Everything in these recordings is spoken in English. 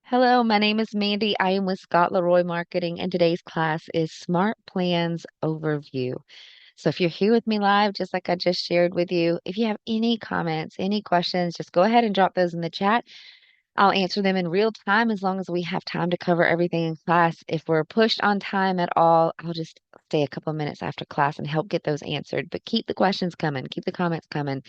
Hello, my name is Mandy. I am with Scott Leroy Marketing, and today's class is Smart Plans Overview. So if you're here with me live, just like I just shared with you, if you have any comments, any questions, just go ahead and drop those in the chat. I'll answer them in real time as long as we have time to cover everything in class. If we're pushed on time at all, I'll just stay a couple minutes after class and help get those answered. But keep the questions coming, keep the comments coming.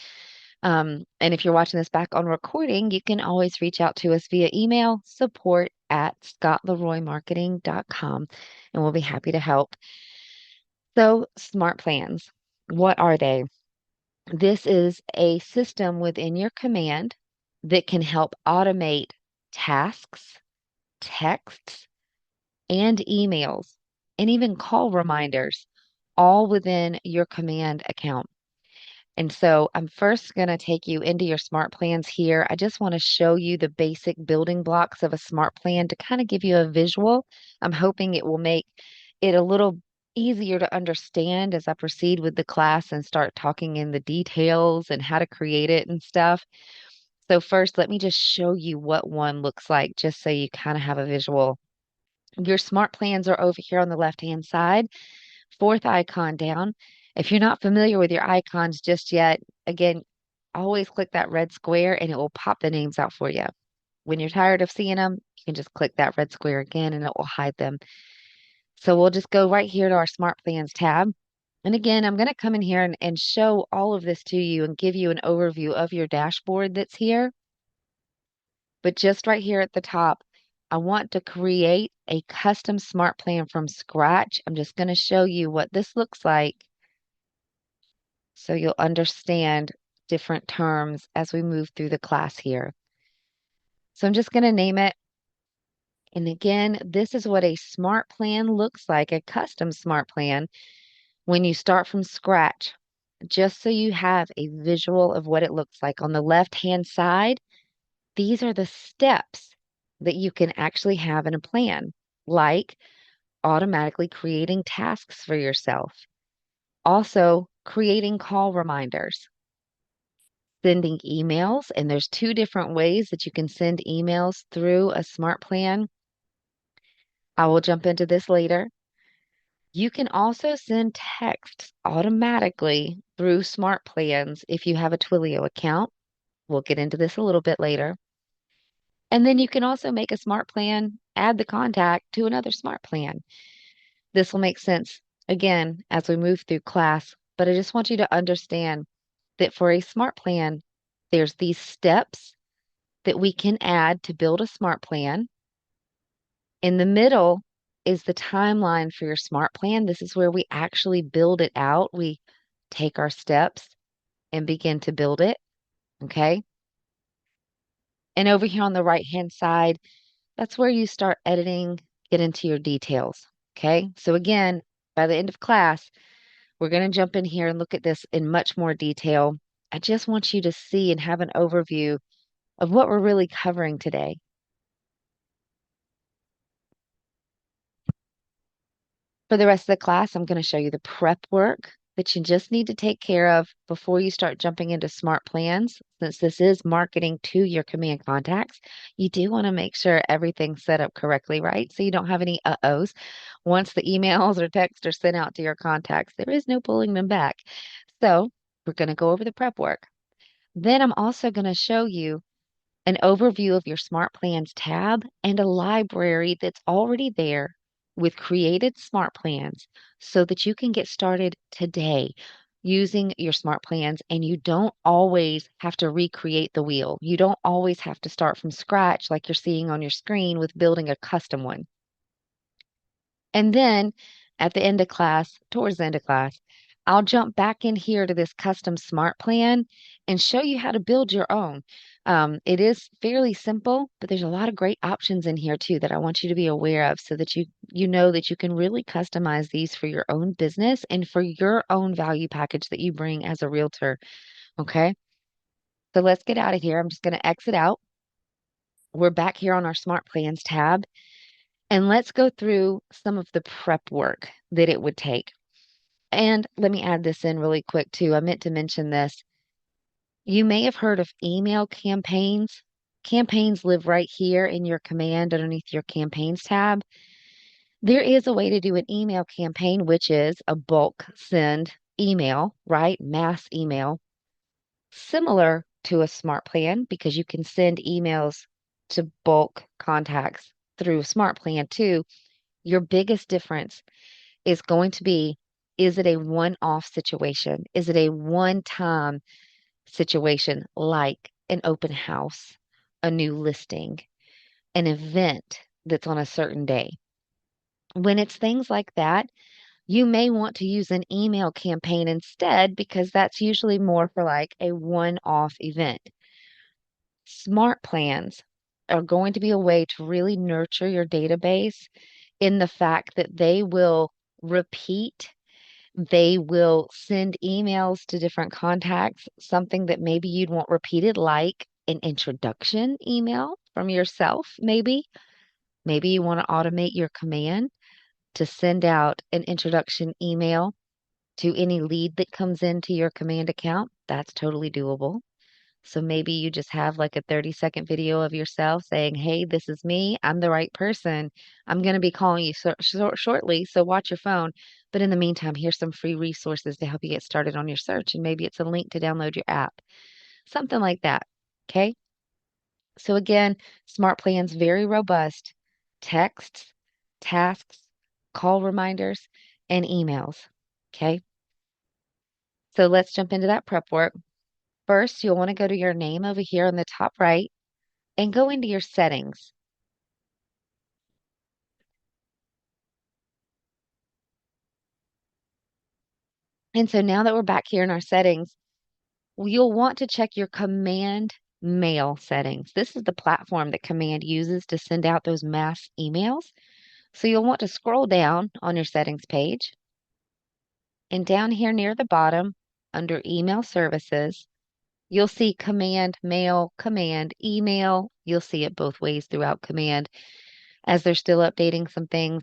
And if you're watching this back on recording, you can always reach out to us via email, support@scottleroymarketing.com, and we'll be happy to help. So, smart plans, what are they? This is a system within your command that can help automate tasks, texts, and emails, and even call reminders, all within your command account. And so I'm first going to take you into your smart plans here. I just want to show you the basic building blocks of a smart plan to kind of give you a visual. I'm hoping it will make it a little easier to understand as I proceed with the class and start talking in the details and how to create it and stuff. So first, let me just show you what one looks like just so you kind of have a visual. Your smart plans are over here on the left-hand side, fourth icon down. If you're not familiar with your icons just yet, again, always click that red square and it will pop the names out for you. When you're tired of seeing them, you can just click that red square again and it will hide them. So we'll just go right here to our Smart Plans tab. And again, I'm going to come in here and show all of this to you and give you an overview of your dashboard that's here. But just right here at the top, I want to create a custom smart plan from scratch. I'm just going to show you what this looks like so you'll understand different terms as we move through the class here. So I'm just going to name it. And again, this is what a smart plan looks like, a custom smart plan when you start from scratch, just so you have a visual of what it looks like. On the left-hand side, these are the steps that you can actually have in a plan, like automatically creating tasks for yourself, also creating call reminders, sending emails, and there's two different ways that you can send emails through a smart plan. I will jump into this later. You can also send texts automatically through smart plans if you have a Twilio account. We'll get into this a little bit later. And then you can also make a smart plan, add the contact to another smart plan. This will make sense again as we move through class, but I just want you to understand that for a smart plan, there's these steps that we can add to build a smart plan. In the middle is the timeline for your smart plan. This is where we actually build it out. We take our steps and begin to build it. Okay. And over here on the right-hand side, that's where you start editing, get into your details. Okay. So again, by the end of class, we're going to jump in here and look at this in much more detail. I just want you to see and have an overview of what we're really covering today. For the rest of the class, I'm going to show you the prep work that you just need to take care of before you start jumping into smart plans. Since this is marketing to your command contacts, you do want to make sure everything's set up correctly, right? So you don't have any uh-ohs. Once the emails or texts are sent out to your contacts, there is no pulling them back. So we're going to go over the prep work. Then I'm also going to show you an overview of your Smart Plans tab, and a library that's already there with created smart plans so that you can get started today using your smart plans and you don't always have to recreate the wheel. You don't always have to start from scratch like you're seeing on your screen with building a custom one. And then at the end of class, towards the end of class, I'll jump back in here to this custom smart plan and show you how to build your own. It is fairly simple, but there's a lot of great options in here too that I want you to be aware of so that you know that you can really customize these for your own business and for your own value package that you bring as a realtor. Okay. So let's get out of here. I'm just going to exit out. We're back here on our smart plans tab. And let's go through some of the prep work that it would take. And let me add this in really quick too. I meant to mention this. You may have heard of email campaigns. campaigns live right here in your command underneath your campaigns tab. There is a way to do an email campaign, which is a bulk send email, right? Mass email, similar to a smart plan because you can send emails to bulk contacts through smart plan too. Your biggest difference is going to be, is it a one-off situation? Is it a one-time situation like an open house, a new listing, an event that's on a certain day? When it's things like that, you may want to use an email campaign instead because that's usually more for like a one-off event. Smart plans are going to be a way to really nurture your database in the fact that they will repeat, they will send emails to different contacts, something that maybe you'd want repeated, like an introduction email from yourself, maybe. Maybe you want to automate your command to send out an introduction email to any lead that comes into your command account. That's totally doable. So maybe you just have like a 30-second video of yourself saying, "Hey, this is me. I'm the right person. I'm going to be calling you shortly, so watch your phone. But in the meantime, here's some free resources to help you get started on your search." And maybe it's a link to download your app, something like that. Okay. So again, Smart Plan's very robust: texts, tasks, call reminders, and emails. Okay. So let's jump into that prep work. First, you'll want to go to your name over here on the top right and go into your settings. And so now that we're back here in our settings, you'll want to check your command mail settings. This is the platform that command uses to send out those mass emails. So you'll want to scroll down on your settings page, and down here near the bottom under email services, you'll see command mail, command email. You'll see it both ways throughout command as they're still updating some things.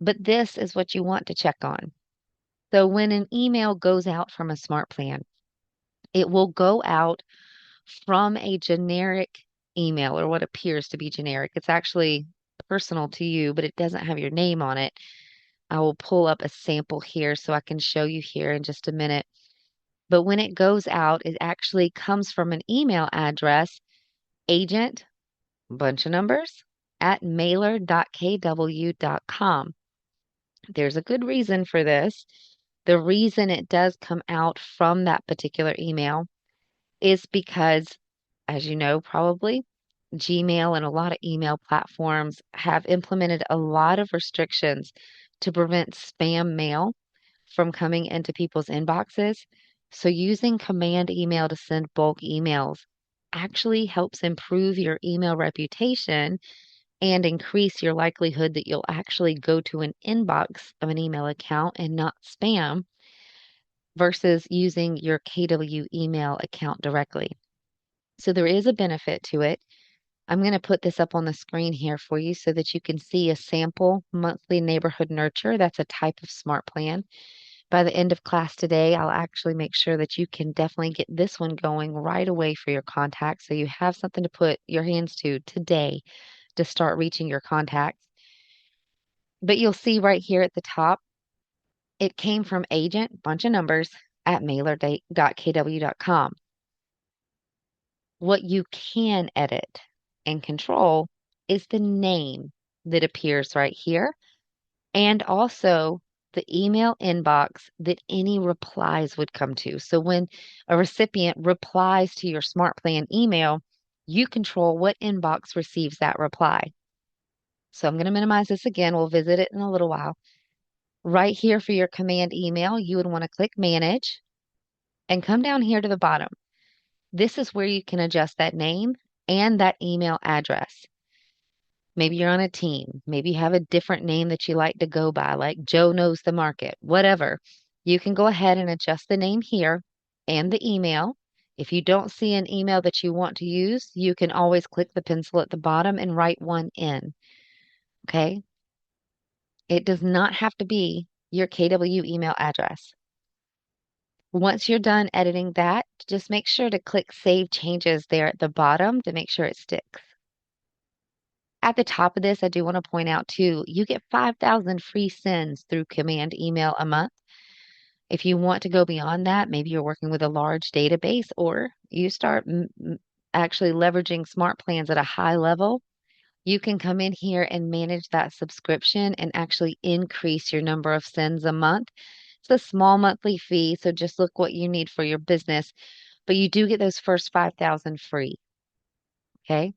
But this is what you want to check on. So when an email goes out from a smart plan, it will go out from a generic email, or what appears to be generic. It's actually personal to you, but it doesn't have your name on it. I will pull up a sample here so I can show you here in just a minute. But when it goes out, it actually comes from an email address, agent, bunch of numbers, at mailer.kw.com. There's a good reason for this. The reason it does come out from that particular email is because, as you know, probably Gmail and a lot of email platforms have implemented a lot of restrictions to prevent spam mail from coming into people's inboxes. So using command email to send bulk emails actually helps improve your email reputation and increase your likelihood that you'll actually go to an inbox of an email account and not spam versus using your KW email account directly. So there is a benefit to it. I'm going to put this up on the screen here for you so that you can see a sample monthly neighborhood nurture. That's a type of smart plan. By the end of class today, I'll actually make sure that you can definitely get this one going right away for your contacts. So you have something to put your hands to today to start reaching your contacts. But you'll see right here at the top, it came from agent, bunch of numbers, at mailer.kw.com. What you can edit and control is the name that appears right here, and also the email inbox that any replies would come to. So when a recipient replies to your Smart Plan email, you control what inbox receives that reply. So I'm going to minimize this again. We'll visit it in a little while. Right here for your command email, you would want to click Manage and come down here to the bottom. This is where you can adjust that name and that email address. Maybe you're on a team. Maybe you have a different name that you like to go by, like Joe Knows the Market, whatever. You can go ahead and adjust the name here and the email. If you don't see an email that you want to use, you can always click the pencil at the bottom and write one in. Okay? It does not have to be your KW email address. Once you're done editing that, just make sure to click Save Changes there at the bottom to make sure it sticks. At the top of this, I do want to point out too, you get 5,000 free sends through command email a month. If you want to go beyond that, maybe you're working with a large database or you start actually leveraging smart plans at a high level, you can come in here and manage that subscription and actually increase your number of sends a month. It's a small monthly fee, so just look what you need for your business, but you do get those first 5,000 free. Okay.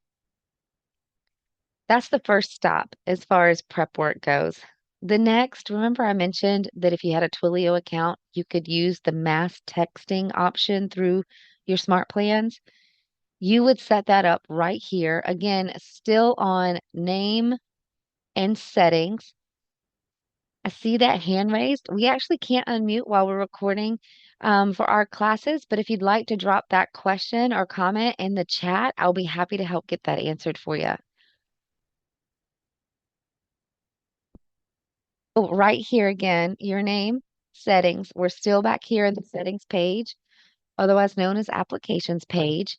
That's the first stop as far as prep work goes. The next, remember I mentioned that if you had a Twilio account, you could use the mass texting option through your smart plans. You would set that up right here. Again, still on name and settings. I see that hand raised. We actually can't unmute while we're recording for our classes, but if you'd like to drop that question or comment in the chat, I'll be happy to help get that answered for you. Oh, right here again, your name, settings. We're still back here in the settings page, otherwise known as applications page.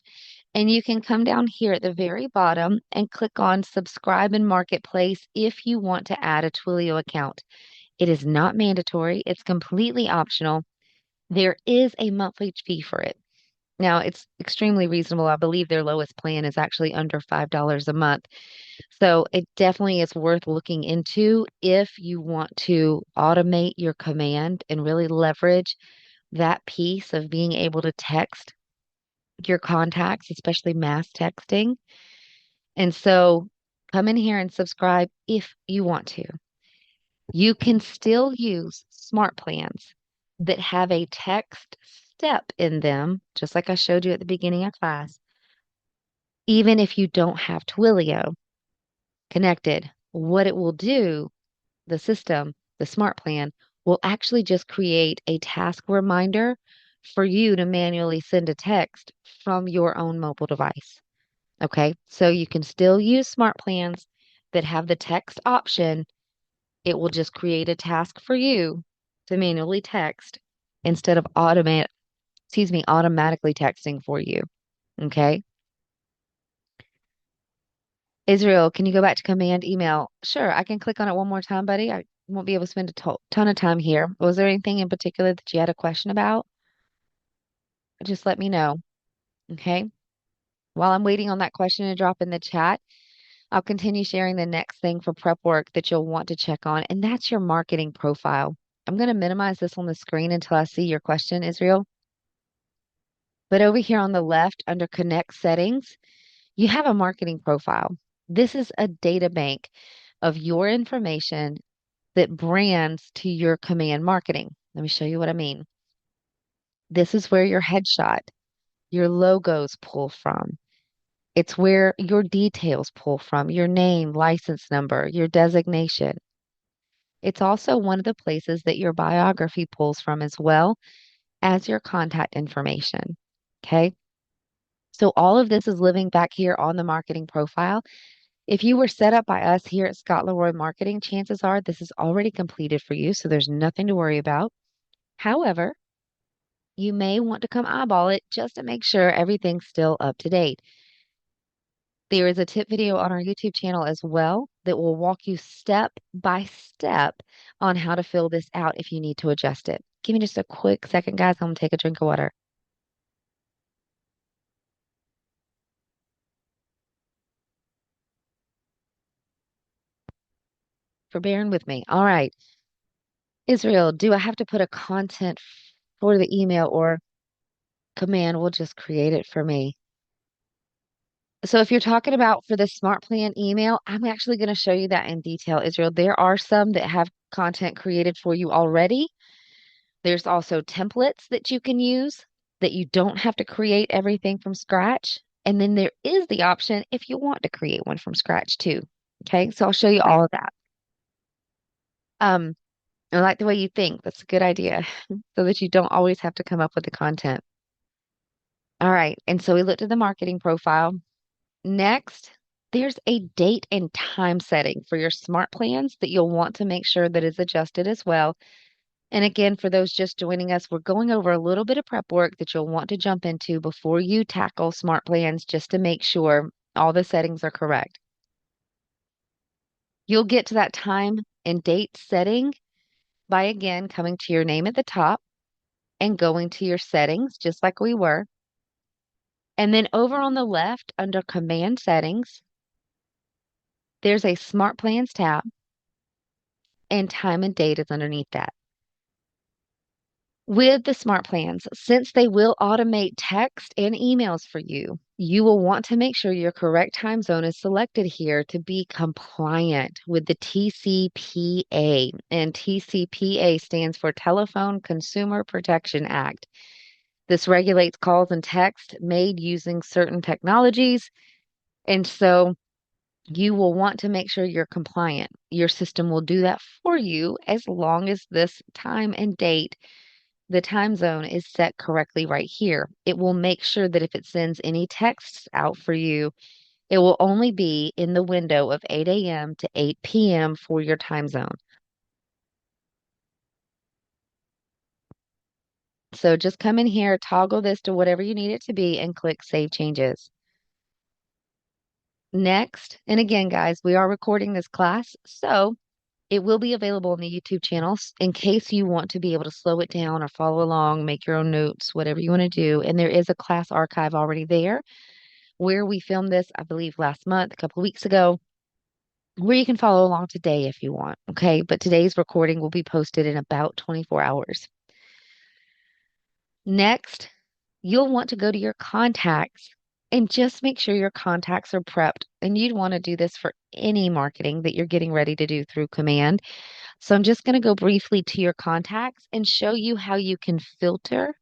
And you can come down here at the very bottom and click on subscribe in marketplace if you want to add a Twilio account. It is not mandatory. It's completely optional. There is a monthly fee for it. Now, it's extremely reasonable. I believe their lowest plan is actually under $5 a month. So it definitely is worth looking into if you want to automate your command and really leverage that piece of being able to text your contacts, especially mass texting. And so come in here and subscribe if you want to. You can still use smart plans that have a text step in them, just like I showed you at the beginning of class, even if you don't have Twilio connected. What it will do, the system, the smart plan, will actually just create a task reminder for you to manually send a text from your own mobile device. Okay, so you can still use smart plans that have the text option. It will just create a task for you to manually text instead of automatically texting for you. Okay. Israel, can you go back to command email? Sure, I can click on it one more time, buddy. I won't be able to spend a ton of time here. Was there anything in particular that you had a question about? Just let me know. Okay. While I'm waiting on that question to drop in the chat, I'll continue sharing the next thing for prep work that you'll want to check on, and that's your marketing profile. I'm going to minimize this on the screen until I see your question, Israel. But over here on the left under Connect Settings, you have a marketing profile. This is a data bank of your information that brands to your command marketing. Let me show you what I mean. This is where your headshot, your logos pull from. It's where your details pull from, your name, license number, your designation. It's also one of the places that your biography pulls from as well as your contact information. Okay. So all of this is living back here on the marketing profile. If you were set up by us here at Scott Leroy Marketing, chances are this is already completed for you. So there's nothing to worry about. However, you may want to come eyeball it just to make sure everything's still up to date. There is a tip video on our YouTube channel as well that will walk you step by step on how to fill this out if you need to adjust it. Give me just a quick second, guys. I'm going to take a drink of water. For bearing with me. All right. Israel, do I have to put a content for the email or command will just create it for me? So if you're talking about for the Smart Plan email, I'm actually going to show you that in detail, Israel. There are some that have content created for you already. There's also templates that you can use that you don't have to create everything from scratch. And then there is the option if you want to create one from scratch too. Okay, so I'll show you all of that. I like the way you think. That's a good idea so that you don't always have to come up with the content. All right, and so we looked at the marketing profile. Next, there's a date and time setting for your smart plans that you'll want to make sure that is adjusted as well. And again, for those just joining us, we're going over a little bit of prep work that you'll want to jump into before you tackle smart plans just to make sure all the settings are correct. You'll get to that time and date setting by again coming to your name at the top and going to your settings, just like we were. And then over on the left under Command Settings, there's a Smart Plans tab, and time and date is underneath that. With the smart plans, since they will automate text and emails for you, you will want to make sure your correct time zone is selected here to be compliant with the TCPA. And TCPA stands for Telephone Consumer Protection Act. This regulates calls and text made using certain technologies. And so you will want to make sure you're compliant. Your system will do that for you as long as this time and date, the time zone is set correctly right here. It will make sure that if it sends any texts out for you, it will only be in the window of 8 a.m. to 8 p.m. for your time zone. So just come in here, toggle this to whatever you need it to be, and click Save Changes. Next, and again, guys, we are recording this class, so it will be available on the YouTube channels in case you want to be able to slow it down or follow along, make your own notes, whatever you want to do. And there is a class archive already there where we filmed this, I believe, last month, a couple of weeks ago, where you can follow along today if you want. Okay. But today's recording will be posted in about 24 hours. Next, you'll want to go to your contacts and just make sure your contacts are prepped. And you'd want to do this for any marketing that you're getting ready to do through Command. So I'm just going to go briefly to your contacts and show you how you can filter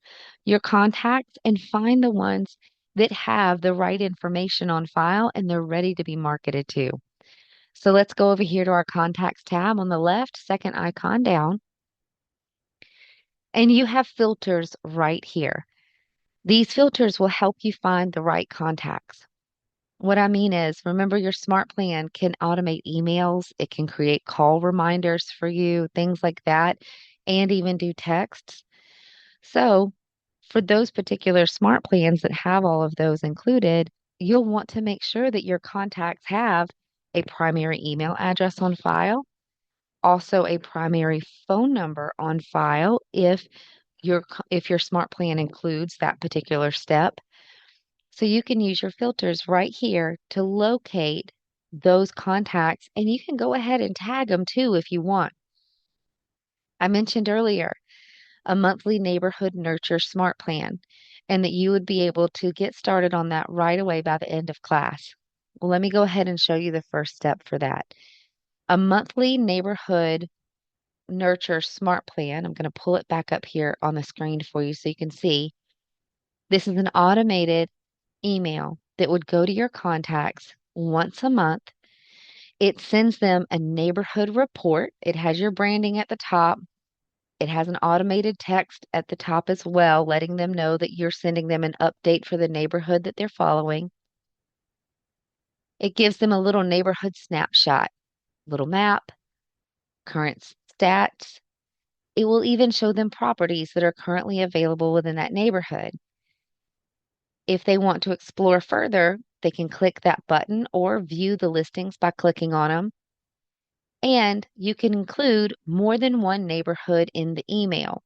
your contacts and find the ones that have the right information on file and they're ready to be marketed to. So let's go over here to our contacts tab on the left, second icon down, and you have filters right here. These filters will help you find the right contacts. What I mean is, remember your smart plan can automate emails, it can create call reminders for you, things like that, and even do texts. So, for those particular smart plans that have all of those included, you'll want to make sure that your contacts have a primary email address on file, also a primary phone number on file if your smart plan includes that particular step. So you can use your filters right here to locate those contacts, and you can go ahead and tag them too if you want. I mentioned earlier a monthly neighborhood nurture smart plan, and that you would be able to get started on that right away by the end of class. Well, let me go ahead and show you the first step for that. A monthly neighborhood nurture smart plan. I'm going to pull it back up here on the screen for you so you can see. This is an automated email that would go to your contacts once a month. It sends them a neighborhood report. It has your branding at the top. It has an automated text at the top as well, letting them know that you're sending them an update for the neighborhood that they're following. It gives them a little neighborhood snapshot, little map, current stats. It will even show them properties that are currently available within that neighborhood. If they want to explore further, they can click that button or view the listings by clicking on them. And you can include more than one neighborhood in the email.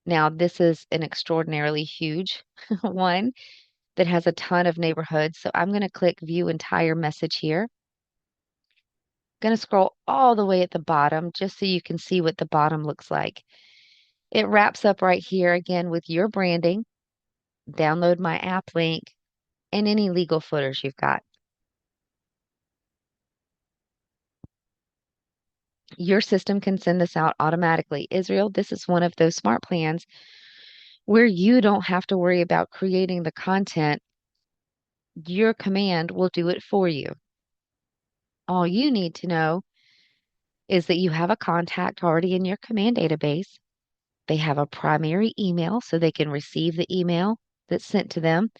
Now, this is an extraordinarily huge one that has a ton of neighborhoods. So I'm going to click View Entire Message here. Going to scroll all the way at the bottom just so you can see what the bottom looks like. It wraps up right here again with your branding, download my app link, and any legal footers you've got. Your system can send this out automatically. Israel, this is one of those smart plans where you don't have to worry about creating the content. Your command will do it for you. All you need to know is that you have a contact already in your command database. They have a primary email so they can receive the email that's sent to them,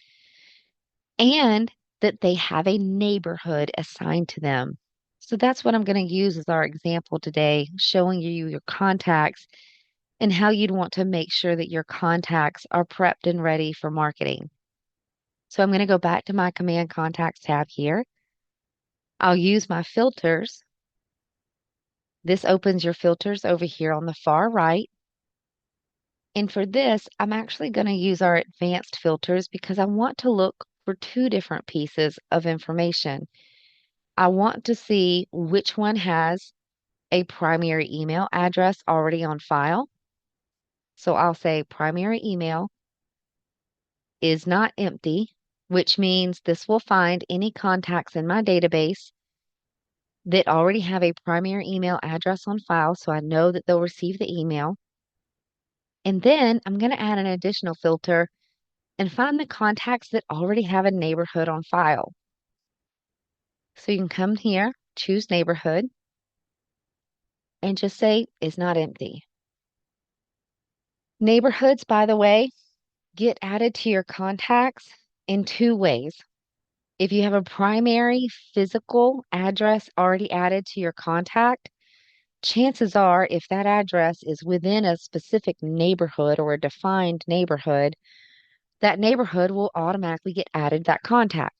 and that they have a neighborhood assigned to them. So that's what I'm going to use as our example today, showing you your contacts and how you'd want to make sure that your contacts are prepped and ready for marketing. So I'm going to go back to my Command Contacts tab here. I'll use my filters. This opens your filters over here on the far right. And for this, I'm actually going to use our advanced filters because I want to look for two different pieces of information. I want to see which one has a primary email address already on file. So I'll say primary email is not empty, which means this will find any contacts in my database that already have a primary email address on file, so I know that they'll receive the email. And then I'm going to add an additional filter and find the contacts that already have a neighborhood on file. So you can come here, choose neighborhood, and just say is not empty. Neighborhoods, by the way, get added to your contacts in two ways. If you have a primary physical address already added to your contact, chances are if that address is within a specific neighborhood or a defined neighborhood, that neighborhood will automatically get added to that contact.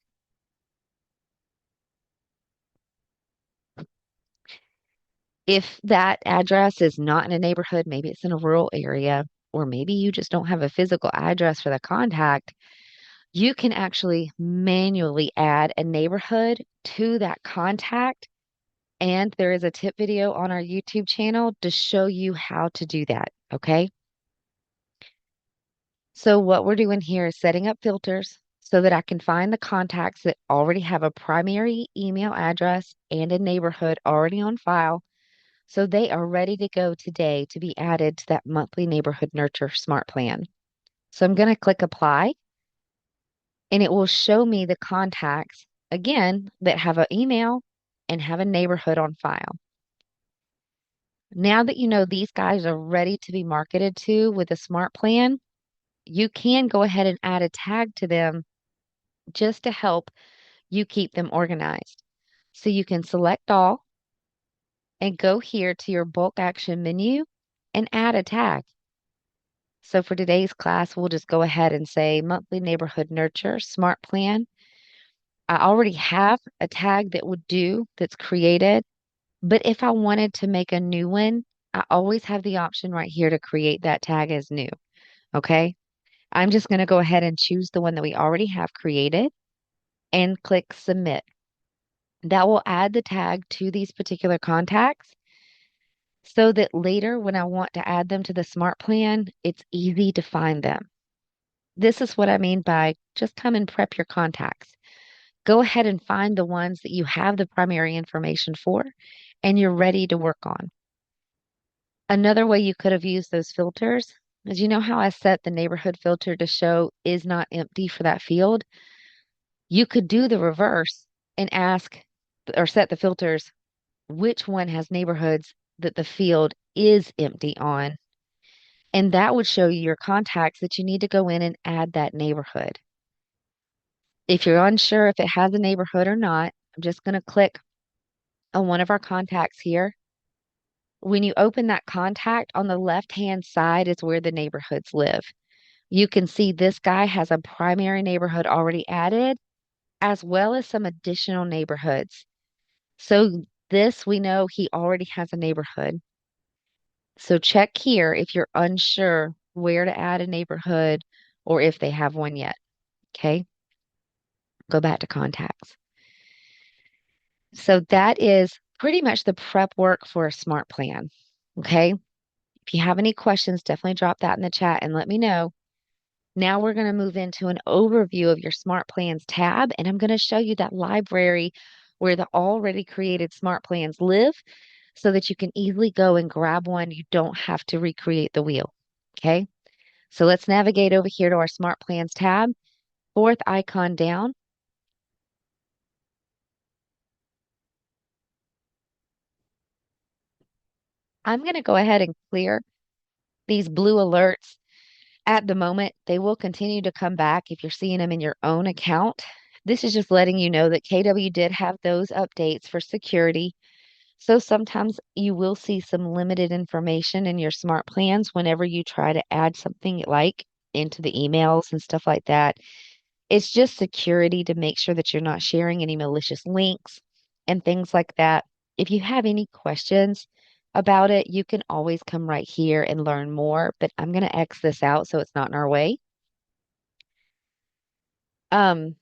If that address is not in a neighborhood, maybe it's in a rural area, or maybe you just don't have a physical address for the contact, you can actually manually add a neighborhood to that contact. And there is a tip video on our YouTube channel to show you how to do that. Okay. So what we're doing here is setting up filters so that I can find the contacts that already have a primary email address and a neighborhood already on file. So they are ready to go today to be added to that monthly neighborhood nurture smart plan. So I'm going to click apply and it will show me the contacts again that have an email and have a neighborhood on file. Now that you know these guys are ready to be marketed to with a smart plan, you can go ahead and add a tag to them just to help you keep them organized. So you can select all and go here to your bulk action menu and add a tag. So for today's class, we'll just go ahead and say monthly neighborhood nurture smart plan. I already have a tag that would do that's created, but if I wanted to make a new one, I always have the option right here to create that tag as new. Okay. I'm just going to go ahead and choose the one that we already have created and click submit. That will add the tag to these particular contacts so that later when I want to add them to the smart plan, it's easy to find them. This is what I mean by just come and prep your contacts. Go ahead and find the ones that you have the primary information for and you're ready to work on. Another way you could have used those filters is you know how I set the neighborhood filter to show is not empty for that field? You could do the reverse and ask or set the filters which one has neighborhoods that the field is empty on. And that would show you your contacts that you need to go in and add that neighborhood. If you're unsure if it has a neighborhood or not, I'm just going to click on one of our contacts here. When you open that contact, on the left-hand side is where the neighborhoods live. You can see this guy has a primary neighborhood already added, as well as some additional neighborhoods. So this, we know he already has a neighborhood. So check here if you're unsure where to add a neighborhood or if they have one yet. Okay. Go back to contacts. So that is pretty much the prep work for a smart plan. Okay. If you have any questions, definitely drop that in the chat and let me know. Now we're going to move into an overview of your Smart Plans tab, and I'm going to show you that library where the already created Smart Plans live so that you can easily go and grab one. You don't have to recreate the wheel. Okay. So let's navigate over here to our Smart Plans tab, fourth icon down. I'm going to go ahead and clear these blue alerts. At the moment, they will continue to come back if you're seeing them in your own account. This is just letting you know that KW did have those updates for security. So sometimes you will see some limited information in your smart plans whenever you try to add something like into the emails and stuff like that. It's just security to make sure that you're not sharing any malicious links and things like that. If you have any questions about it, you can always come right here and learn more, but I'm going to X this out so it's not in our way. Um,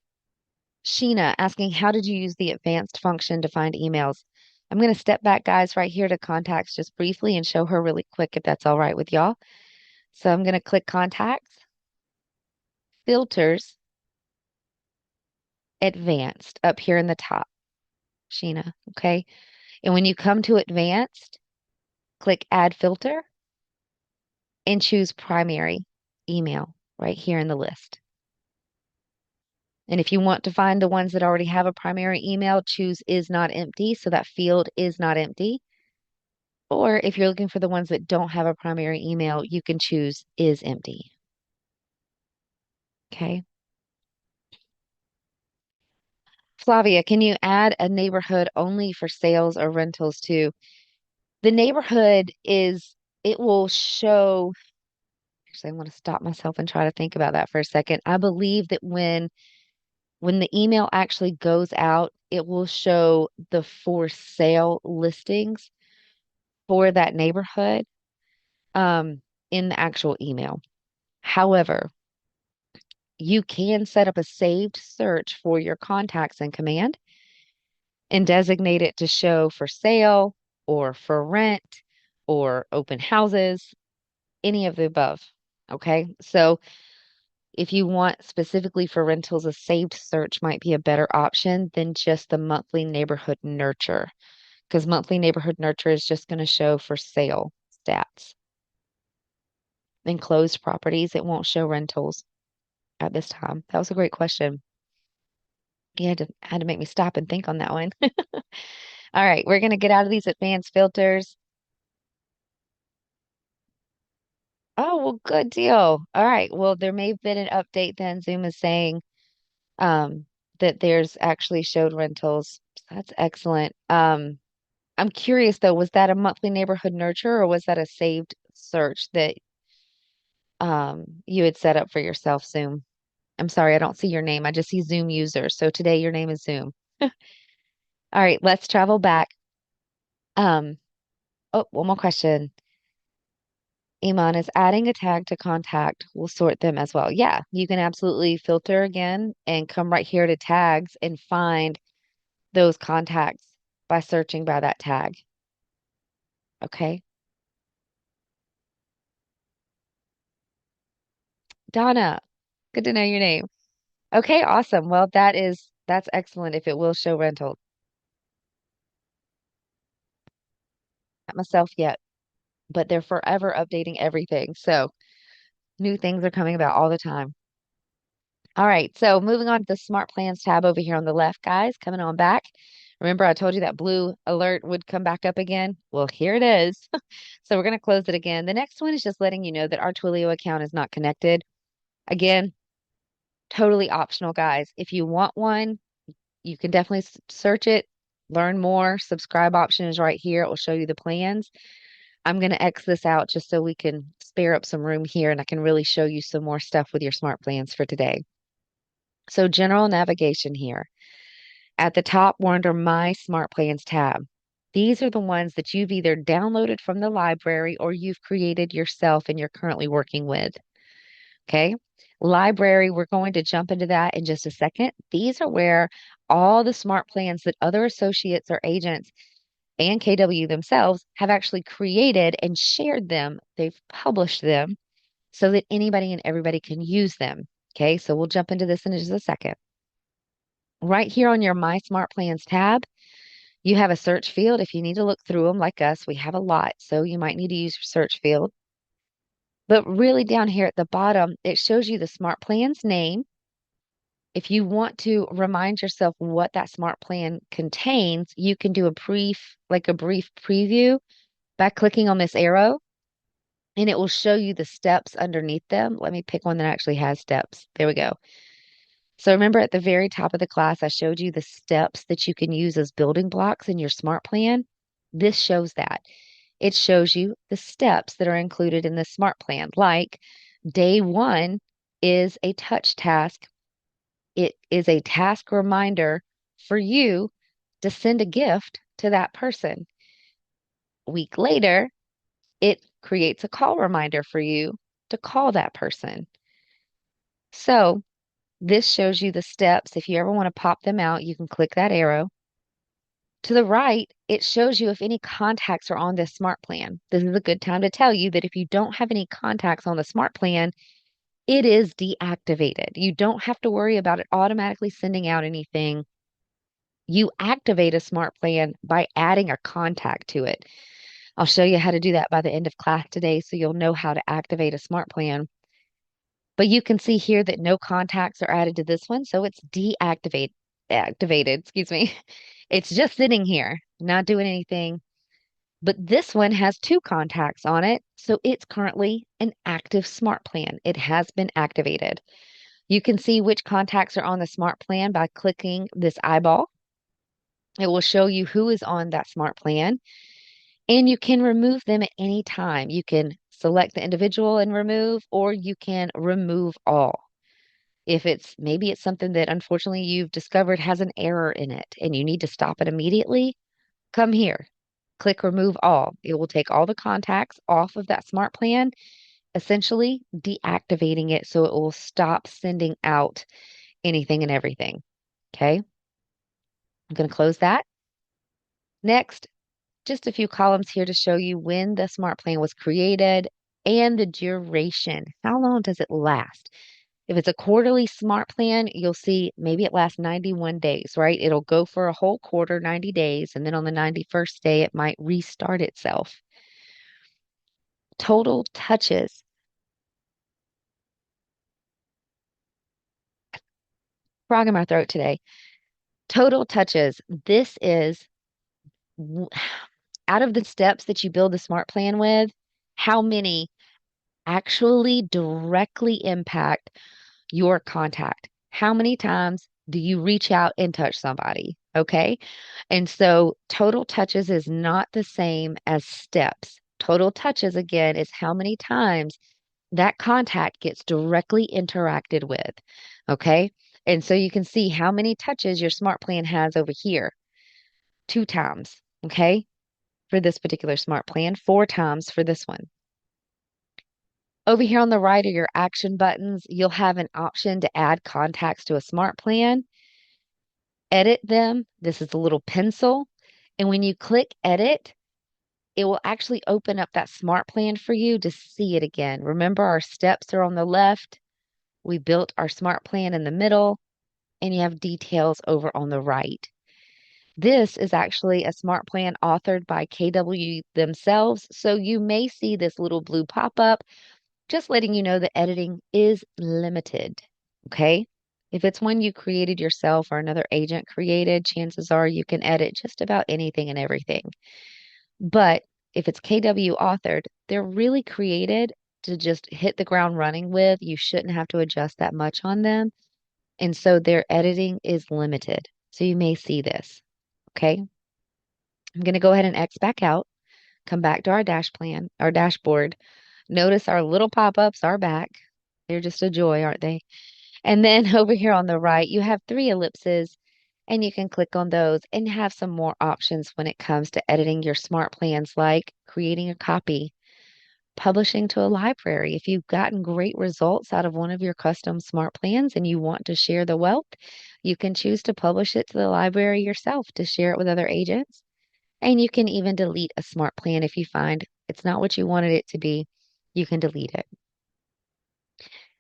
Sheena asking, how did you use the advanced function to find emails? I'm going to step back, guys, right here to contacts just briefly and show her really quick if that's all right with y'all. So I'm going to click contacts, filters, advanced up here in the top, Sheena. Okay. And when you come to advanced, click add filter and choose primary email right here in the list. And if you want to find the ones that already have a primary email, choose is not empty. So that field is not empty. Or if you're looking for the ones that don't have a primary email, you can choose is empty. Okay. Flavia, can you add a neighborhood only for sales or rentals too? The neighborhood is, it will show, actually, I want to stop myself and try to think about that for a second. I believe that when the email actually goes out, it will show the for sale listings for that neighborhood in the actual email. However, you can set up a saved search for your contacts in command and designate it to show for sale or for rent or open houses, any of the above. Okay. So if you want specifically for rentals, a saved search might be a better option than just the monthly neighborhood nurture, because monthly neighborhood nurture is just going to show for sale stats. In closed properties, it won't show rentals at this time. That was a great question. You had to make me stop and think on that one. All right, we're going to get out of these advanced filters. Oh, well, good deal. All right. Well, there may have been an update then. Zoom is saying um, that there's actually showed rentals. That's excellent. I'm curious though, was that a monthly neighborhood nurture or was that a saved search that you had set up for yourself, Zoom? I'm sorry, I don't see your name. I just see Zoom user. So today your name is Zoom. All right, let's travel back. Um, oh, one more question. Iman, is adding a tag to contact will sort them as well. Yeah, you can absolutely filter again and come right here to tags and find those contacts by searching by that tag. Okay. Donna, good to know your name. Okay, awesome. Well, that's excellent if it will show rental. Not myself yet, but they're forever updating everything. So new things are coming about all the time. All right, so moving on to the Smart Plans tab over here on the left, guys, coming on back. Remember, I told you that blue alert would come back up again? Well, here it is. So we're going to close it again. The next one is just letting you know that our Twilio account is not connected. Again, totally optional, guys. If you want one, you can definitely search it, learn more. Subscribe option is right here. It will show you the plans. I'm going to X this out just so we can spare up some room here and I can really show you some more stuff with your smart plans for today. So general navigation here. At the top, we're under My Smart Plans tab. These are the ones that you've either downloaded from the library or you've created yourself and you're currently working with. Okay. Library, we're going to jump into that in just a second. These are where all the smart plans that other associates or agents and KW themselves have actually created and shared them. They've published them so that anybody and everybody can use them. Okay. So we'll jump into this in just a second. Right here on your My Smart Plans tab, you have a search field. If you need to look through them like us, we have a lot. So you might need to use your search field. But really down here at the bottom, it shows you the smart plan's name. If you want to remind yourself what that smart plan contains, you can do a brief preview by clicking on this arrow and it will show you the steps underneath them. Let me pick one that actually has steps. There we go. So remember at the very top of the class, I showed you the steps that you can use as building blocks in your smart plan. This shows that. It shows you the steps that are included in the smart plan. Like day one is a touch task. It is a task reminder for you to send a gift to that person. A week later, it creates a call reminder for you to call that person. So this shows you the steps. If you ever want to pop them out, you can click that arrow. To the right, it shows you if any contacts are on this smart plan. This is a good time to tell you that if you don't have any contacts on the smart plan, it is deactivated. You don't have to worry about it automatically sending out anything. You activate a smart plan by adding a contact to it. I'll show you how to do that by the end of class today so you'll know how to activate a smart plan. But you can see here that no contacts are added to this one, so it's activated, excuse me. It's just sitting here, not doing anything. But this one has two contacts on it, so it's currently an active smart plan. It has been activated. You can see which contacts are on the smart plan by clicking this eyeball. It will show you who is on that smart plan, and you can remove them at any time. You can select the individual and remove, or you can remove all. If maybe it's something that unfortunately you've discovered has an error in it and you need to stop it immediately, come here. Click remove all. It will take all the contacts off of that smart plan, essentially deactivating it so it will stop sending out anything and everything. Okay, I'm going to close that. Next, just a few columns here to show you when the smart plan was created and the duration. How long does it last? If it's a quarterly smart plan, you'll see maybe it lasts 91 days, right? It'll go for a whole quarter, 90 days, and then on the 91st day, it might restart itself. Total touches. Frog in my throat today. Total touches. This is out of the steps that you build the smart plan with, how many actually directly impact your contact? How many times do you reach out and touch somebody? Okay. And so total touches is not the same as steps. Total touches, again, is how many times that contact gets directly interacted with. Okay. And so you can see how many touches your smart plan has over here. 2 times. Okay. For this particular smart plan, 4 times for this one. Over here on the right are your action buttons. You'll have an option to add contacts to a smart plan, edit them. This is the little pencil. And when you click edit, it will actually open up that smart plan for you to see it again. Remember, our steps are on the left. We built our smart plan in the middle, and you have details over on the right. This is actually a smart plan authored by KW themselves. So you may see this little blue pop up, just letting you know that editing is limited. Okay. If it's one you created yourself or another agent created, chances are you can edit just about anything and everything. But if it's KW authored, they're really created to just hit the ground running with. You shouldn't have to adjust that much on them. And so their editing is limited. So you may see this. Okay. I'm going to go ahead and X back out, come back to our dashboard. Notice our little pop-ups are back. They're just a joy, aren't they? And then over here on the right, you have 3 ellipses, and you can click on those and have some more options when it comes to editing your smart plans, like creating a copy, publishing to a library. If you've gotten great results out of one of your custom smart plans and you want to share the wealth, you can choose to publish it to the library yourself to share it with other agents. And you can even delete a smart plan if you find it's not what you wanted it to be. You can delete it.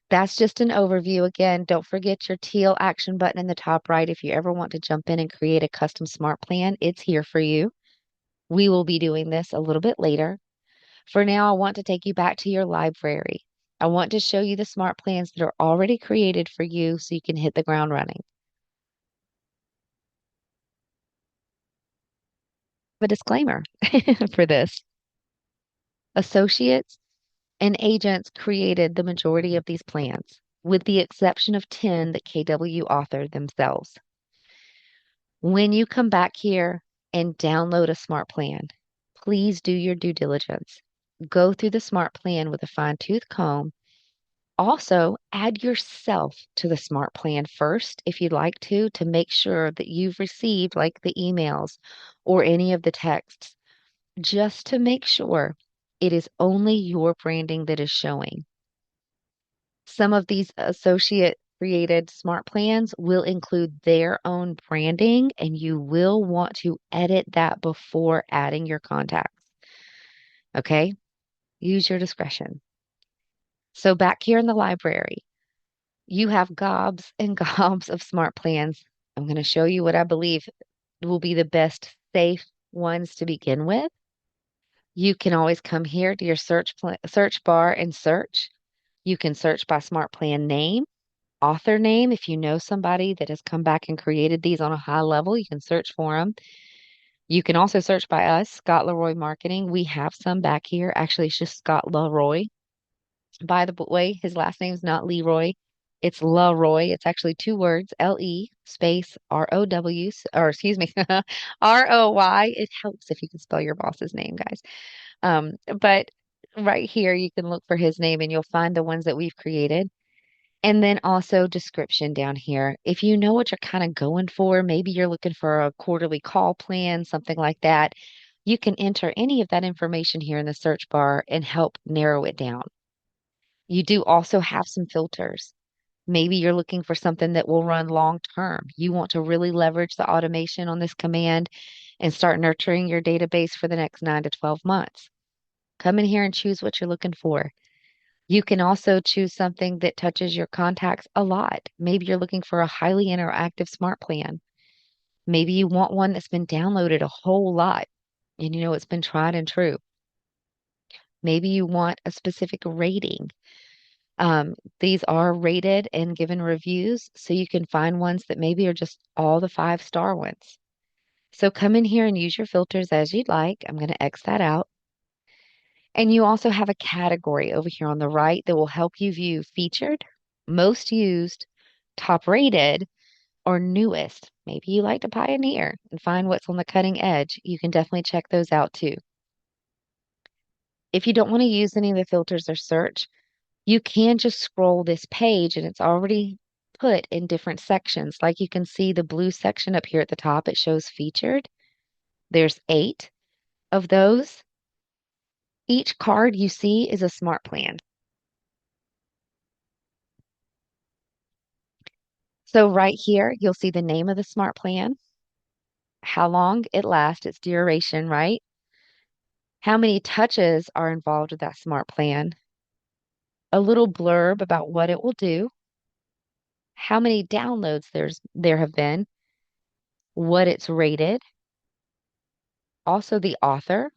That's just an overview. Again, don't forget your teal action button in the top right. If you ever want to jump in and create a custom smart plan, it's here for you. We will be doing this a little bit later. For now, I want to take you back to your library. I want to show you the smart plans that are already created for you so you can hit the ground running. A disclaimer for this. Associates and agents created the majority of these plans, with the exception of 10 that KW authored themselves. When you come back here and download a smart plan, please do your due diligence. Go through the smart plan with a fine-tooth comb. Also, add yourself to the smart plan first if you'd like to make sure that you've received like the emails or any of the texts, just to make sure it is only your branding that is showing. Some of these associate created smart plans will include their own branding, and you will want to edit that before adding your contacts. Okay? Use your discretion. So, back here in the library, you have gobs and gobs of smart plans. I'm going to show you what I believe will be the best safe ones to begin with. You can always come here to your search bar and search. You can search by smart plan name, author name. If you know somebody that has come back and created these on a high level, you can search for them. You can also search by us, Scott Leroy Marketing. We have some back here. Actually, it's just Scott Leroy. By the way, his last name's not Leroy. It's Leroy. It's actually two words, L-E space R-O-W, or excuse me, R-O-Y. It helps if you can spell your boss's name, guys. But right here, you can look for his name and you'll find the ones that we've created. And then also description down here. If you know what you're kind of going for, maybe you're looking for a quarterly call plan, something like that, you can enter any of that information here in the search bar and help narrow it down. You do also have some filters. Maybe you're looking for something that will run long term. You want to really leverage the automation on this command and start nurturing your database for the next 9 to 12 months. Come in here and choose what you're looking for. You can also choose something that touches your contacts a lot. Maybe you're looking for a highly interactive smart plan. Maybe you want one that's been downloaded a whole lot and you know it's been tried and true. Maybe you want a specific rating. These are rated and given reviews, so you can find ones that maybe are just all the 5-star ones. So come in here and use your filters as you'd like. I'm going to X that out. And you also have a category over here on the right that will help you view featured, most used, top rated, or newest. Maybe you like to pioneer and find what's on the cutting edge. You can definitely check those out too. If you don't want to use any of the filters or search, you can just scroll this page and it's already put in different sections. Like you can see the blue section up here at the top, it shows featured. There's 8 of those. Each card you see is a smart plan. So right here, you'll see the name of the smart plan, how long it lasts, its duration, right? How many touches are involved with that smart plan, a little blurb about what it will do, how many downloads there have been, what it's rated, also the author.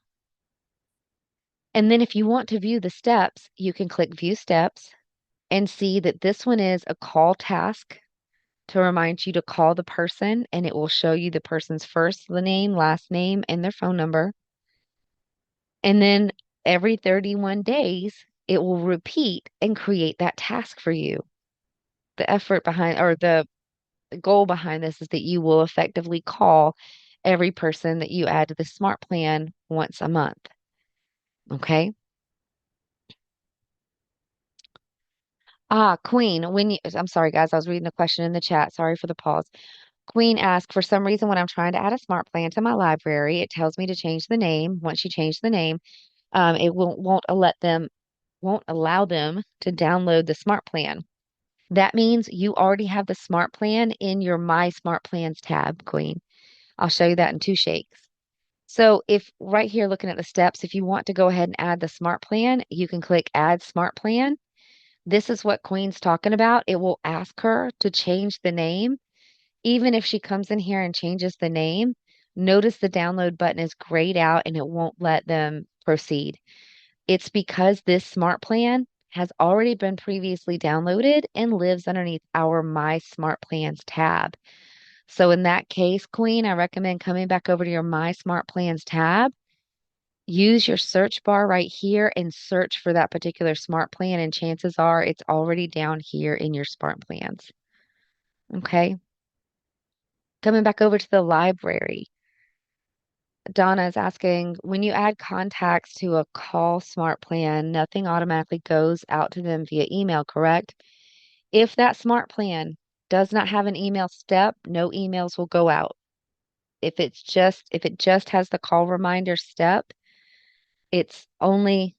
And then if you want to view the steps, you can click View Steps and see that this one is a call task to remind you to call the person, and it will show you the person's first name, last name, and their phone number. And then every 31 days, it will repeat and create that task for you. The effort behind, or the goal behind this is that you will effectively call every person that you add to the smart plan once a month. Okay. Queen, I'm sorry, guys, I was reading the question in the chat. Sorry for the pause. Queen asked, for some reason, when I'm trying to add a smart plan to my library, it tells me to change the name. Once you change the name, it won't allow them to download the smart plan. That means you already have the smart plan in your My Smart Plans tab, Queen. I'll show you that in 2 shakes. So if right here looking at the steps, if you want to go ahead and add the smart plan, you can click Add Smart Plan. This is what Queen's talking about. It will ask her to change the name. Even if she comes in here and changes the name, notice the download button is grayed out and it won't let them proceed. It's because this smart plan has already been previously downloaded and lives underneath our My Smart Plans tab. So in that case, Queen, I recommend coming back over to your My Smart Plans tab. Use your search bar right here and search for that particular smart plan, and chances are it's already down here in your smart plans. Okay. Coming back over to the library. Donna is asking, when you add contacts to a call smart plan, nothing automatically goes out to them via email, correct? If that smart plan does not have an email step, no emails will go out. If it just has the call reminder step, it's only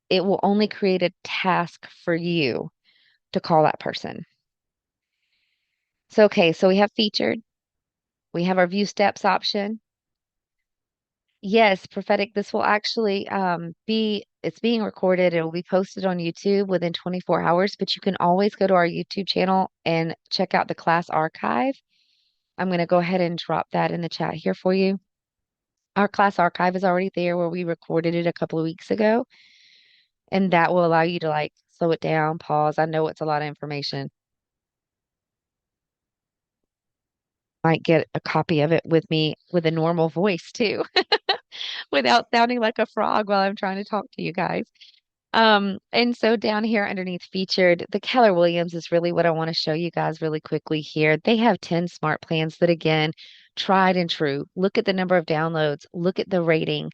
it will only create a task for you to call that person. So okay, so we have featured, we have our view steps option. Yes, prophetic. This will actually it's being recorded. It will be posted on YouTube within 24 hours, but you can always go to our YouTube channel and check out the class archive. I'm going to go ahead and drop that in the chat here for you. Our class archive is already there where we recorded it a couple of weeks ago, and that will allow you to like slow it down, pause. I know it's a lot of information. Might get a copy of it with me with a normal voice too, without sounding like a frog while I'm trying to talk to you guys. And so down here underneath featured, the Keller Williams is really what I want to show you guys really quickly here. They have 10 smart plans that again, tried and true. Look at the number of downloads, look at the rating.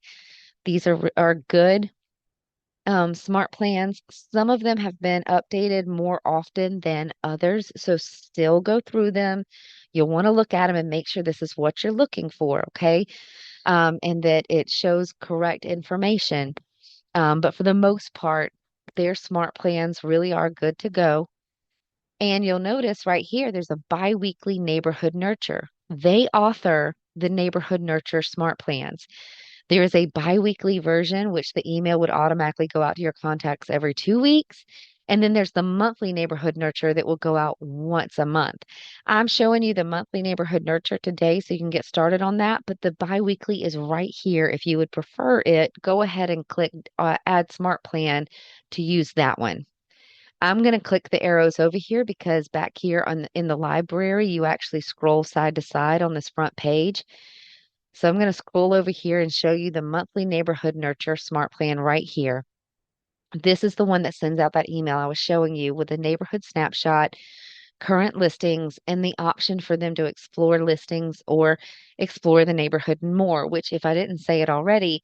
These are good smart plans. Some of them have been updated more often than others, so still go through them. You'll want to look at them and make sure this is what you're looking for, okay? And that it shows correct information. But for the most part, their smart plans really are good to go. And you'll notice right here, there's a biweekly neighborhood nurture. They author the neighborhood nurture smart plans. There is a biweekly version, which the email would automatically go out to your contacts every 2 weeks. And then there's the monthly neighborhood nurture that will go out once a month. I'm showing you the monthly neighborhood nurture today so you can get started on that, but the biweekly is right here. If you would prefer it, go ahead and click Add Smart Plan to use that one. I'm going to click the arrows over here because back here in the library, you actually scroll side to side on this front page. So I'm going to scroll over here and show you the monthly neighborhood nurture smart plan right here. This is the one that sends out that email I was showing you with the neighborhood snapshot, current listings, and the option for them to explore listings or explore the neighborhood more, which if I didn't say it already,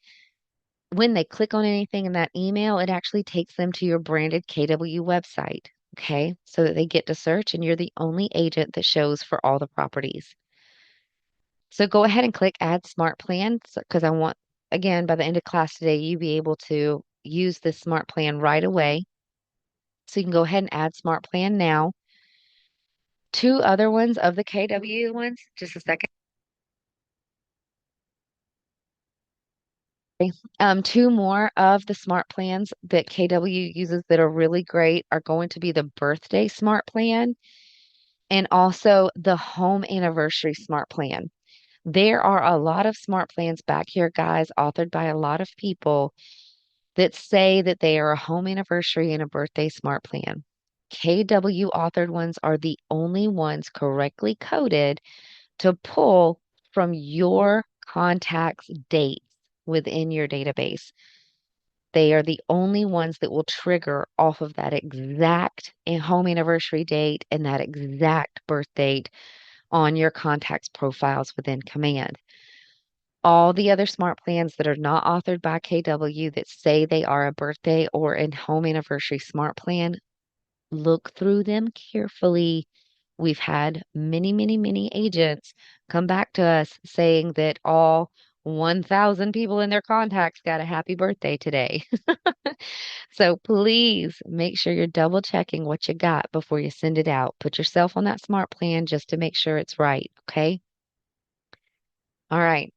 when they click on anything in that email, it actually takes them to your branded KW website. Okay, so that they get to search and you're the only agent that shows for all the properties. So go ahead and click Add Smart Plan because I want, again, by the end of class today, you be able to use this smart plan right away. So you can go ahead and add Smart Plan now. Two other ones of the KW ones, just a second. Two more of the smart plans that KW uses that are really great are going to be the birthday smart plan and also the home anniversary smart plan. There are a lot of smart plans back here, guys, authored by a lot of people that say that they are a home anniversary and a birthday smart plan. KW authored ones are the only ones correctly coded to pull from your contacts dates within your database. They are the only ones that will trigger off of that exact home anniversary date and that exact birth date on your contacts profiles within Command. All the other smart plans that are not authored by KW that say they are a birthday or a home anniversary smart plan, look through them carefully. We've had many, many, many agents come back to us saying that all 1,000 people in their contacts got a happy birthday today. So please make sure you're double checking what you got before you send it out. Put yourself on that smart plan just to make sure it's right. Okay. All right.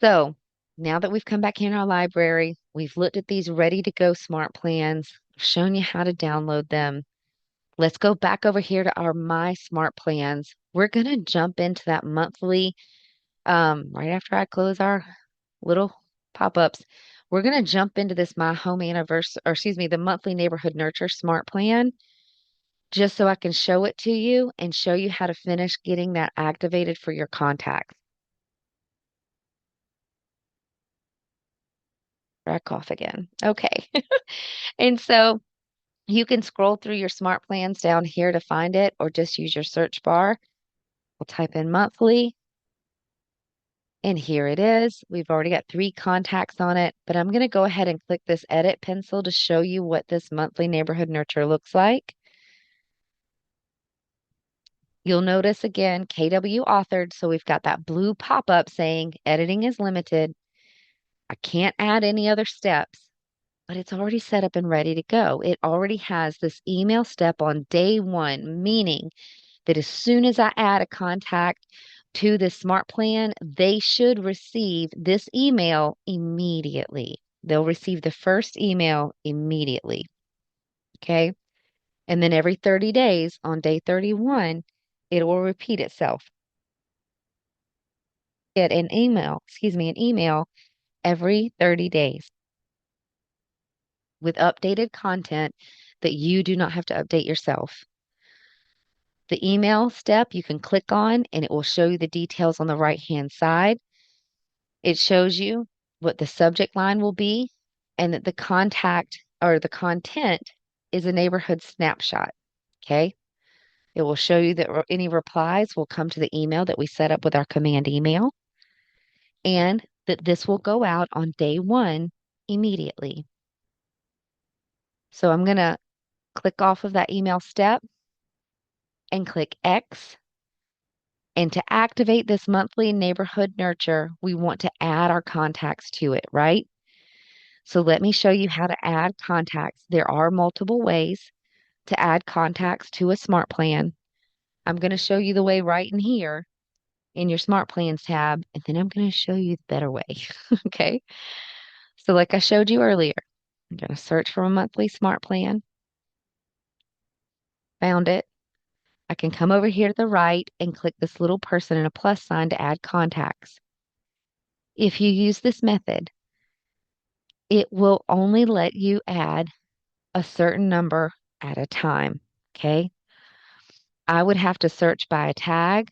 So now that we've come back in our library, we've looked at these ready to go smart plans, shown you how to download them. Let's go back over here to our My Smart Plans. We're going to jump into that monthly, right after I close our little pop-ups. We're going to jump into this My Home Anniversary, or excuse me, the monthly Neighborhood Nurture Smart Plan, just so I can show it to you and show you how to finish getting that activated for your contacts. Back off again. Okay. And so you can scroll through your smart plans down here to find it, or just use your search bar. We'll type in monthly. And here it is. We've already got 3 contacts on it, but I'm going to go ahead and click this edit pencil to show you what this monthly neighborhood nurture looks like. You'll notice again, KW authored, so we've got that blue pop-up saying editing is limited. I can't add any other steps, but it's already set up and ready to go. It already has this email step on day 1, meaning that as soon as I add a contact to this smart plan, they should receive this email immediately. They'll receive the first email immediately. Okay. And then every 30 days on day 31, it will repeat itself. Get an email every 30 days with updated content that you do not have to update yourself. The email step you can click on and it will show you the details on the right-hand side. It shows you what the subject line will be and that the contact or the content is a neighborhood snapshot. Okay. It will show you that any replies will come to the email that we set up with our command email and that this will go out on day 1 immediately. So I'm going to click off of that email step and click X. And to activate this monthly neighborhood nurture, we want to add our contacts to it, right? So let me show you how to add contacts. There are multiple ways to add contacts to a smart plan. I'm going to show you the way right in here in your smart plans tab, and then I'm going to show you the better way. Okay. So like I showed you earlier, I'm going to search for a monthly smart plan. Found it. I can come over here to the right and click this little person and a plus sign to add contacts. If you use this method, it will only let you add a certain number at a time. Okay. I would have to search by a tag.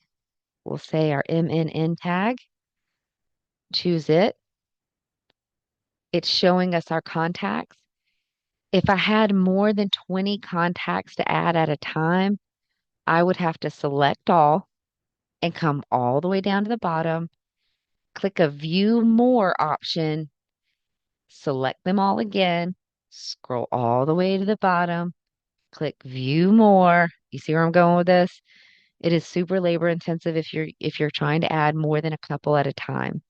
We'll say our MNN tag. Choose it. It's showing us our contacts. If I had more than 20 contacts to add at a time, I would have to select all and come all the way down to the bottom, click a view more option, select them all again, scroll all the way to the bottom, click view more. You see where I'm going with this? It is super labor intensive if you're trying to add more than a couple at a time.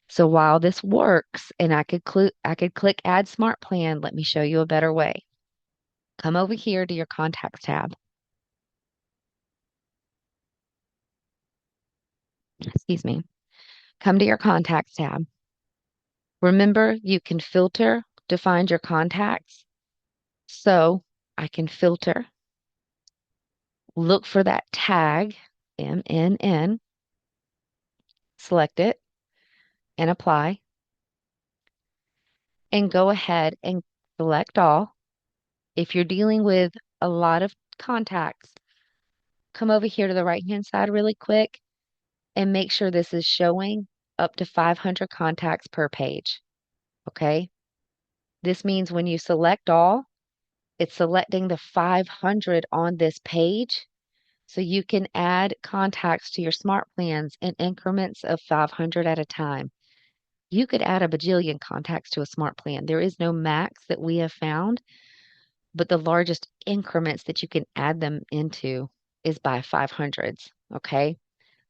So while this works and I could click add smart plan, let me show you a better way. Come over here to your contacts tab. Excuse me. Come to your contacts tab. Remember, you can filter to find your contacts. So I can filter, look for that tag, MNN, select it and apply, and go ahead and select all. If you're dealing with a lot of contacts, come over here to the right-hand side really quick and make sure this is showing up to 500 contacts per page. Okay? This means when you select all, it's selecting the 500 on this page. So you can add contacts to your smart plans in increments of 500 at a time. You could add a bajillion contacts to a smart plan. There is no max that we have found, but the largest increments that you can add them into is by 500s. Okay.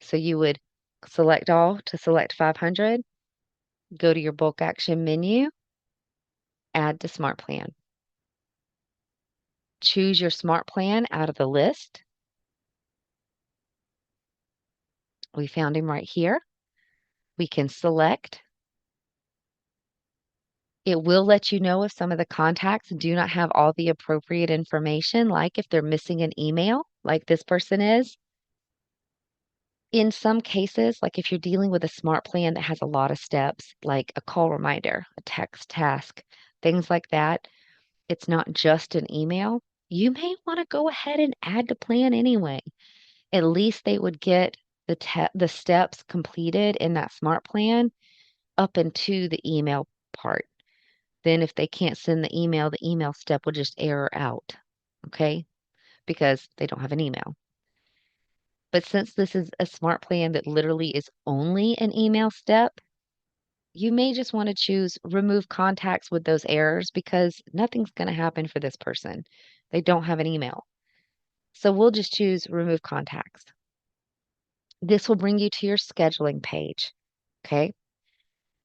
So you would select all to select 500, go to your bulk action menu, add to smart plan. Choose your smart plan out of the list. We found him right here. We can select. It will let you know if some of the contacts do not have all the appropriate information, like if they're missing an email, like this person is. In some cases, like if you're dealing with a smart plan that has a lot of steps, like a call reminder, a text task, things like that, it's not just an email. You may want to go ahead and add to plan anyway. At least they would get the steps completed in that smart plan up into the email part. Then if they can't send the email step will just error out. Okay? Because they don't have an email. But since this is a smart plan that literally is only an email step, you may just want to choose remove contacts with those errors because nothing's going to happen for this person. They don't have an email. So we'll just choose remove contacts. This will bring you to your scheduling page. Okay.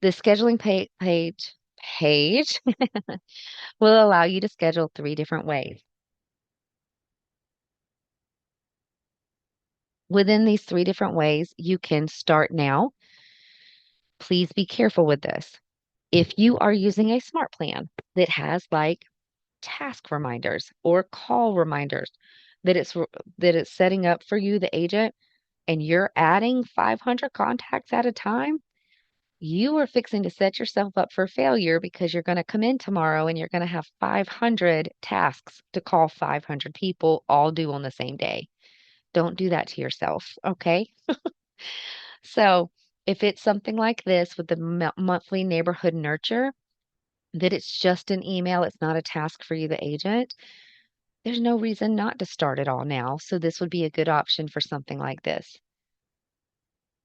The scheduling page will allow you to schedule 3 different ways. Within these 3 different ways, you can start now. Please be careful with this. If you are using a smart plan that has like task reminders or call reminders that it's setting up for you, the agent, and you're adding 500 contacts at a time, you are fixing to set yourself up for failure because you're going to come in tomorrow and you're going to have 500 tasks to call 500 people all due on the same day. Don't do that to yourself, okay? So, if it's something like this with the monthly neighborhood nurture, that it's just an email, it's not a task for you, the agent, there's no reason not to start it all now. So, this would be a good option for something like this.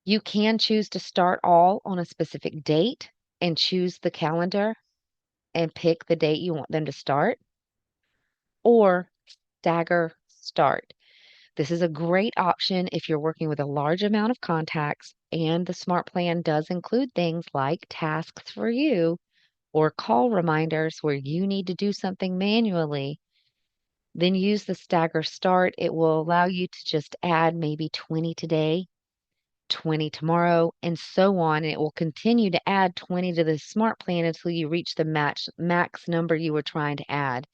You can choose to start all on a specific date and choose the calendar and pick the date you want them to start, or stagger start. This is a great option if you're working with a large amount of contacts and the smart plan does include things like tasks for you or call reminders where you need to do something manually. Then use the stagger start. It will allow you to just add maybe 20 today, 20 tomorrow, and so on. And it will continue to add 20 to the smart plan until you reach the max number you were trying to add.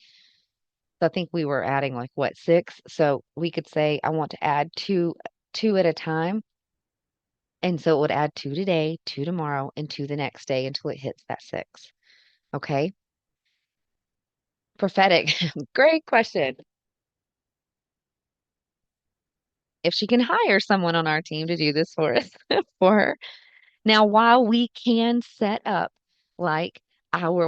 So I think we were adding like what, 6? So we could say I want to add two at a time. And so it would add 2 today, 2 tomorrow, and 2 the next day until it hits that 6. Okay. Prophetic. Great question. If she can hire someone on our team to do this for us, for her. Now, while we can set up like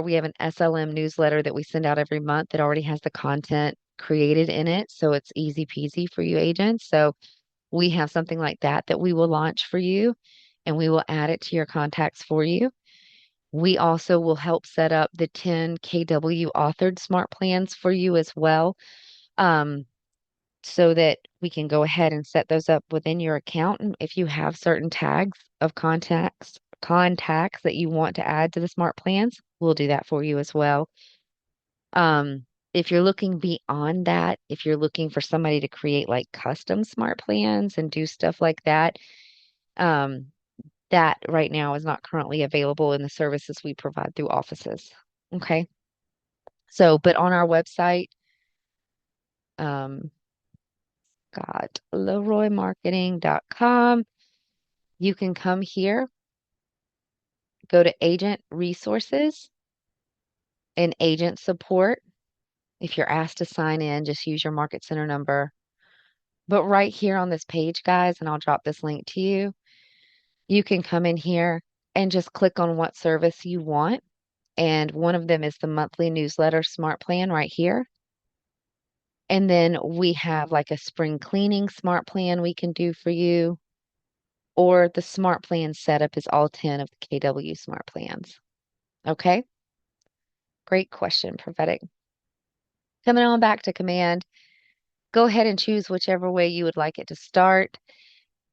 we have an SLM newsletter that we send out every month that already has the content created in it. So it's easy peasy for you agents. So we have something like that we will launch for you and we will add it to your contacts for you. We also will help set up the 10 KW authored smart plans for you as well. Um, so that we can go ahead and set those up within your account. And if you have certain tags of contacts that you want to add to the smart plans, we'll do that for you as well. If you're looking beyond that, if you're looking for somebody to create like custom smart plans and do stuff like um, that right now is not currently available in the services we provide through offices. Okay. So, but on our website, um, leroymarketing.com. You can come here, go to agent resources and agent support. If you're asked to sign in, just use your market center number. But right here on this page, guys, and I'll drop this link to you, you can come in here and just click on what service you want. And one of them is the monthly newsletter smart plan right here. And then we have like a spring cleaning smart plan we can do for you. Or the smart plan setup is all 10 of the KW smart plans. Okay, great question, prophetic. Coming on back to command, go ahead and choose whichever way you would like it to start.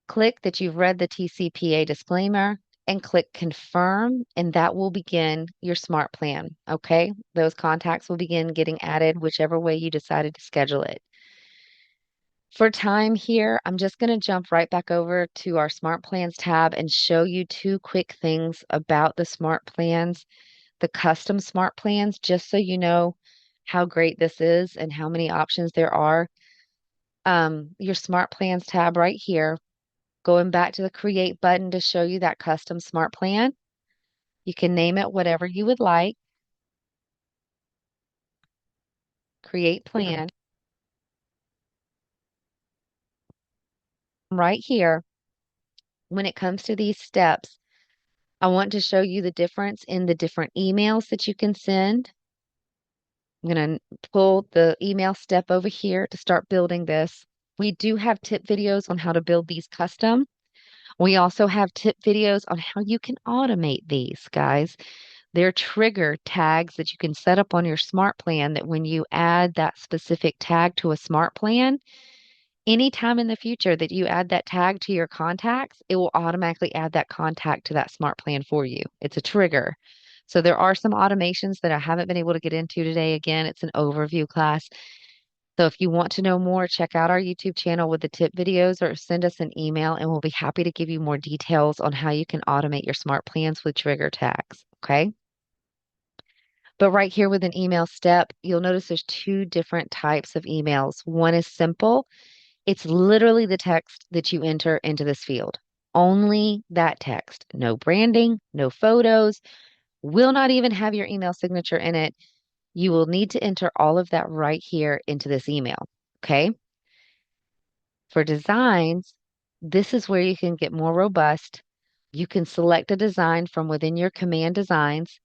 Click that you've read the TCPA disclaimer and click confirm, and that will begin your smart plan. Okay, those contacts will begin getting added whichever way you decided to schedule it. For time here, I'm just going to jump right back over to our Smart Plans tab and show you 2 quick things about the Smart Plans, the custom Smart Plans, just so you know how great this is and how many options there are. Your Smart Plans tab right here, going back to the Create button to show you that custom Smart Plan. You can name it whatever you would like. Create Plan. Right here, when it comes to these steps, I want to show you the difference in the different emails that you can send. I'm going to pull the email step over here to start building this. We do have tip videos on how to build these custom. We also have tip videos on how you can automate these, guys. They're trigger tags that you can set up on your smart plan that when you add that specific tag to a smart plan, anytime in the future that you add that tag to your contacts, it will automatically add that contact to that smart plan for you. It's a trigger. So there are some automations that I haven't been able to get into today. Again, it's an overview class. So if you want to know more, check out our YouTube channel with the tip videos or send us an email and we'll be happy to give you more details on how you can automate your smart plans with trigger tags. Okay. But right here with an email step, you'll notice there's two different types of emails. One is simple. It's literally the text that you enter into this field. Only that text. No branding, no photos, will not even have your email signature in it. You will need to enter all of that right here into this email. Okay. For designs, this is where you can get more robust. You can select a design from within your command designs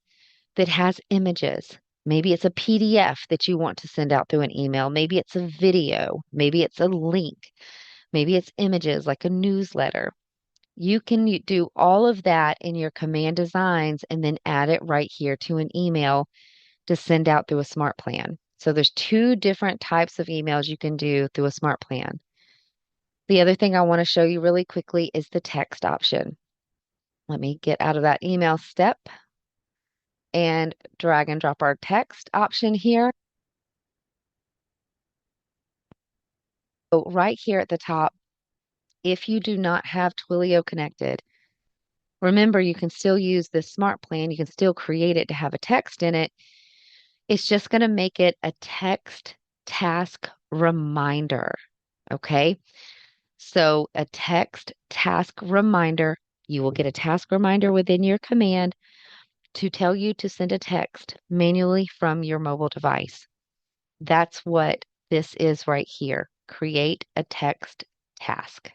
that has images. Maybe it's a PDF that you want to send out through an email. Maybe it's a video. Maybe it's a link. Maybe it's images like a newsletter. You can do all of that in your command designs and then add it right here to an email to send out through a smart plan. So there's two different types of emails you can do through a smart plan. The other thing I want to show you really quickly is the text option. Let me get out of that email step and drag and drop our text option here. So right here at the top, if you do not have Twilio connected, remember you can still use this smart plan. You can still create it to have a text in it. It's just going to make it a text task reminder. Okay. So a text task reminder, you will get a task reminder within your command to tell you to send a text manually from your mobile device. That's what this is right here. Create a text task.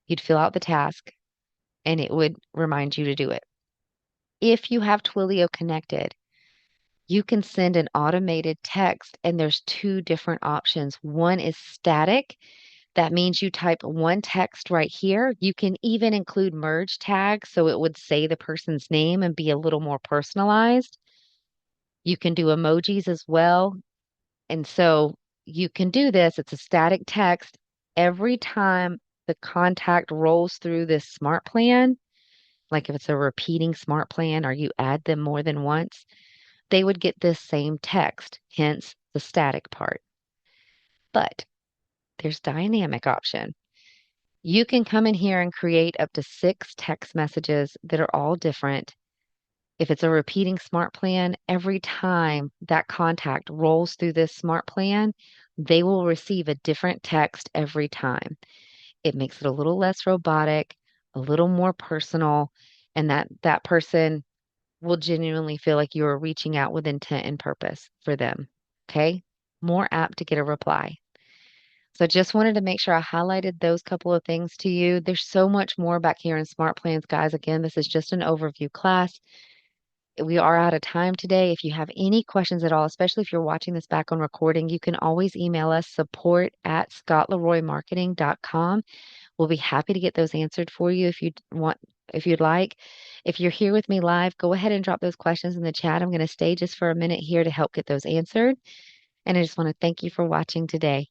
You'd fill out the task and it would remind you to do it. If you have Twilio connected, you can send an automated text and there's two different options. One is static. That means you type one text right here. You can even include merge tags so it would say the person's name and be a little more personalized. You can do emojis as well. And so you can do this. It's a static text. Every time the contact rolls through this smart plan, like if it's a repeating smart plan or you add them more than once, they would get this same text, hence the static part. But there's dynamic option. You can come in here and create up to 6 text messages that are all different. If it's a repeating smart plan, every time that contact rolls through this smart plan, they will receive a different text every time. It makes it a little less robotic, a little more personal, and that person will genuinely feel like you are reaching out with intent and purpose for them. Okay? More apt to get a reply. So I just wanted to make sure I highlighted those couple of things to you. There's so much more back here in Smart Plans, guys. Again, this is just an overview class. We are out of time today. If you have any questions at all, especially if you're watching this back on recording, you can always email us support@scottleroymarketing.com. We'll be happy to get those answered for you if you want, if you'd like. If you're here with me live, go ahead and drop those questions in the chat. I'm going to stay just for a minute here to help get those answered. And I just want to thank you for watching today.